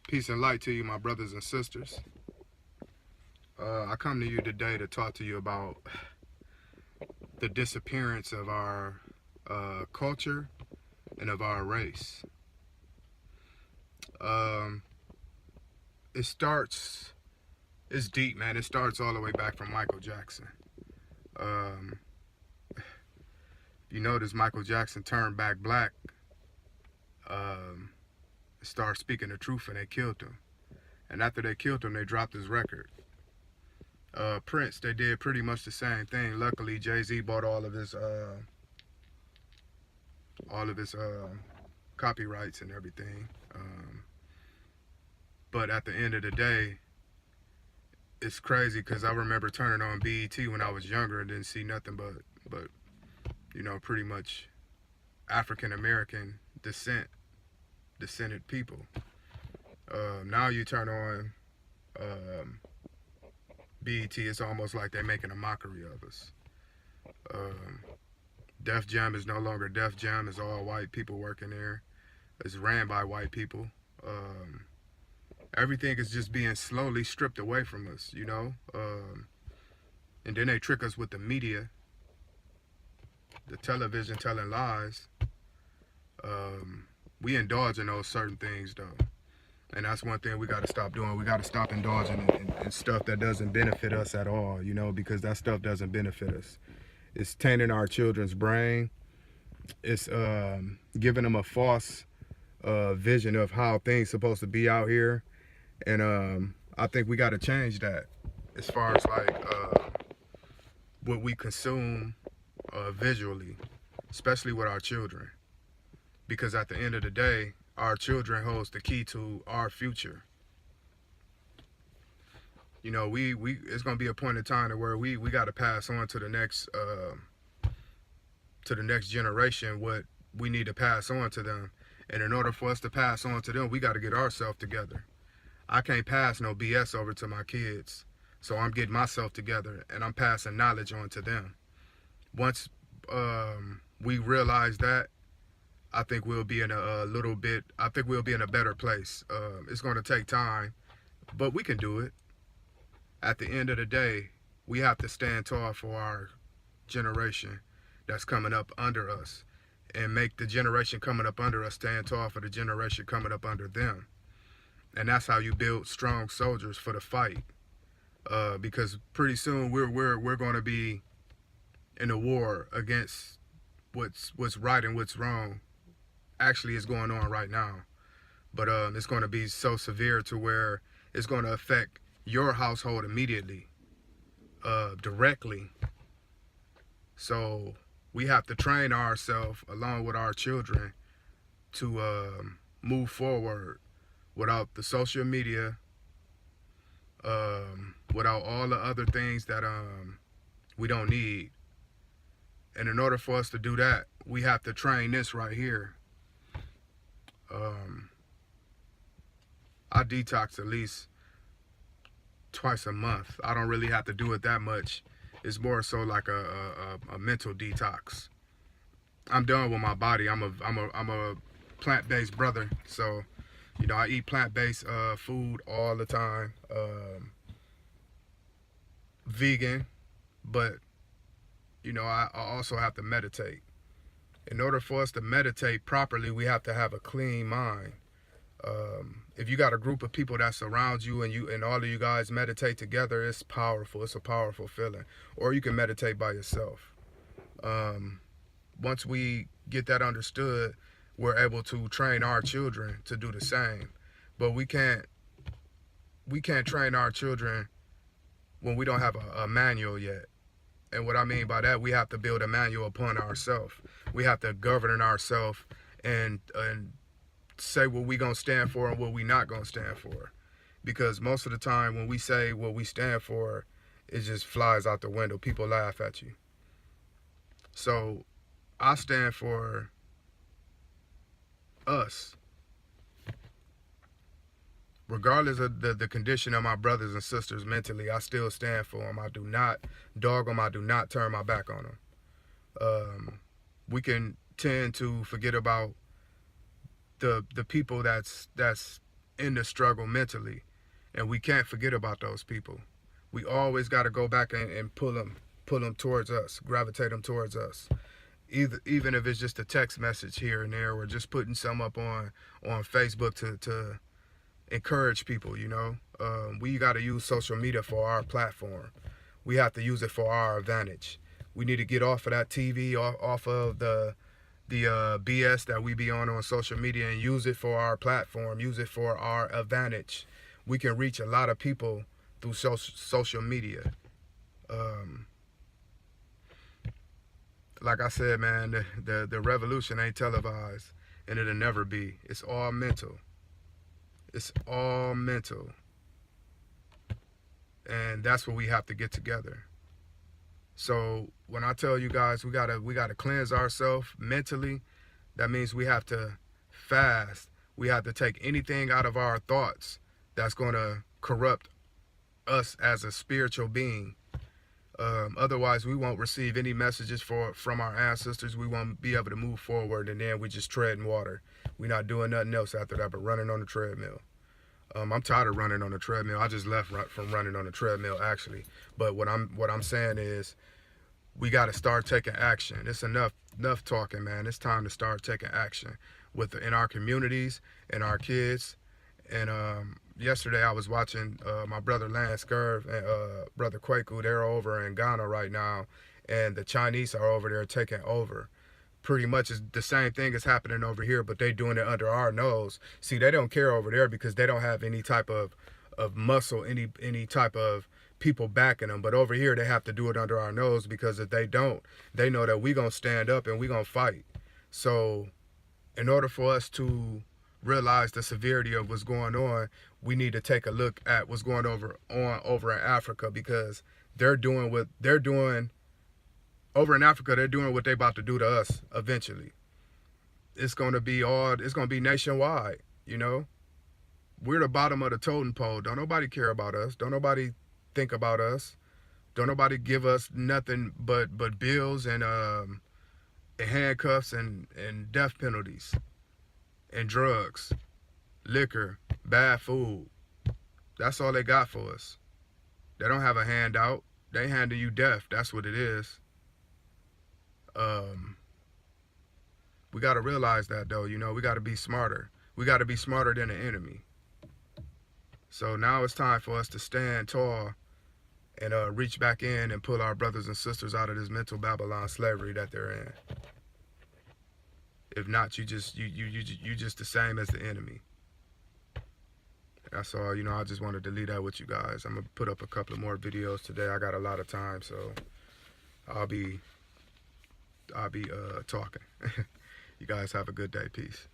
Peace and light to you, my brothers and sisters. I come to you today to talk to you about the disappearance of our culture and of our race. Um, it starts, it's deep, man. It starts all the way back from Michael Jackson. Um, you notice Michael Jackson turned back black, um, started speaking the truth, and they killed him. And after they killed him, they dropped his record. Prince, they did pretty much the same thing. Luckily, Jay-Z bought all of his copyrights and everything. But at the end of the day, it's crazy because I remember turning on BET when I was younger and didn't see nothing but pretty much African American descended people. Now you turn on BET, it's almost like they're making a mockery of us. Um, Def Jam is no longer Def Jam. It's all white people working there. It's ran by white people. Um, Everything is just being slowly stripped away from us. And then they trick us with the media, the television telling lies. We indulge in those certain things, though. And that's one thing we got to stop doing. We got to stop indulging in stuff that doesn't benefit us at all, because that stuff doesn't benefit us. It's tainting our children's brain. It's giving them a false vision of how things supposed to be out here. And I think we got to change that as far as what we consume visually, especially with our children. Because at the end of the day, our children holds the key to our future. We it's gonna be a point in time where we got to pass on to the next generation what we need to pass on to them. And in order for us to pass on to them, we got to get ourselves together. I can't pass no BS over to my kids, so I'm getting myself together and I'm passing knowledge on to them. Once we realize that, I think we'll be in I think we'll be in a better place. It's going to take time, but we can do it. At the end of the day, we have to stand tall for our generation that's coming up under us and make the generation coming up under us stand tall for the generation coming up under them. And that's how you build strong soldiers for the fight. Because pretty soon we're going to be in a war against what's right and what's wrong. Actually, it's going on right now, but it's going to be so severe to where it's going to affect your household immediately, directly. So we have to train ourselves along with our children to move forward without the social media, without all the other things that we don't need. And in order for us to do that, we have to train this right here. I detox at least twice a month. I don't really have to do it that much. It's more so like a mental detox. I'm done with my body. I'm a plant-based brother, so I eat plant-based food all the time. Vegan, but I also have to meditate. In order for us to meditate properly, we have to have a clean mind. If you got a group of people that surround you and all of you guys meditate together, it's powerful. It's a powerful feeling. Or you can meditate by yourself. Once we get that understood, we're able to train our children to do the same. But we can't train our children when we don't have a manual yet. And what I mean by that, we have to build a manual upon ourselves. We have to govern ourselves and say what we gonna stand for and what we not gonna stand for. Because most of the time when we say what we stand for, it just flies out the window. People laugh at you. So I stand for us. Regardless of the condition of my brothers and sisters mentally, I still stand for them. I do not dog them. I do not turn my back on them. We can tend to forget about the people that's in the struggle mentally, and we can't forget about those people. We always got to go back and pull them towards us, gravitate them towards us. Even if it's just a text message here and there, or just putting some up on Facebook to encourage people. We got to use social media for our platform. We have to use it for our advantage. We need to get off of that TV, off of the BS that we be on social media, and use it for our platform, use it for our advantage. We can reach a lot of people through social media. Like I said, man, the revolution ain't televised, and it'll never be. It's all mental. It's all mental. And that's what we have to get together. So when I tell you guys we gotta cleanse ourselves mentally, that means we have to fast. We have to take anything out of our thoughts that's gonna corrupt us as a spiritual being. Otherwise, we won't receive any messages from our ancestors. We won't be able to move forward, and then we just tread in water. We're not doing nothing else after that but running on the treadmill. I'm tired of running on the treadmill. I just left from running on the treadmill, actually. But what I'm saying is, we got to start taking action. It's enough talking, man. It's time to start taking action in our communities and our kids. And yesterday I was watching my brother Lance Scurv and brother Kwaku. They're over in Ghana right now, and the Chinese are over there taking over. Pretty much is the same thing is happening over here, but they doing it under our nose. See, they don't care over there because they don't have any type of muscle, any type of people backing them. But over here, they have to do it under our nose, because if they don't, they know that we gonna stand up and we gonna fight. So in order for us to realize the severity of what's going on, we need to take a look at what's going over in Africa, because they're doing what they're doing over in Africa. They're doing what they about to do to us eventually. It's gonna be nationwide. We're the bottom of the totem pole. Don't nobody care about us. Don't nobody think about us. Don't nobody give us nothing but bills and handcuffs and death penalties and drugs, liquor, bad food. That's all they got for us. They don't have a handout. They handing you death. That's what it is. We got to realize that, though. We got to be smarter. We got to be smarter than the enemy. So now it's time for us to stand tall and reach back in and pull our brothers and sisters out of this mental Babylon slavery that they're in. If not, you just the same as the enemy. That's all. I just wanted to leave that with you guys. I'm gonna put up a couple of more videos today. I got a lot of time, so I'll be talking. You guys have a good day. Peace.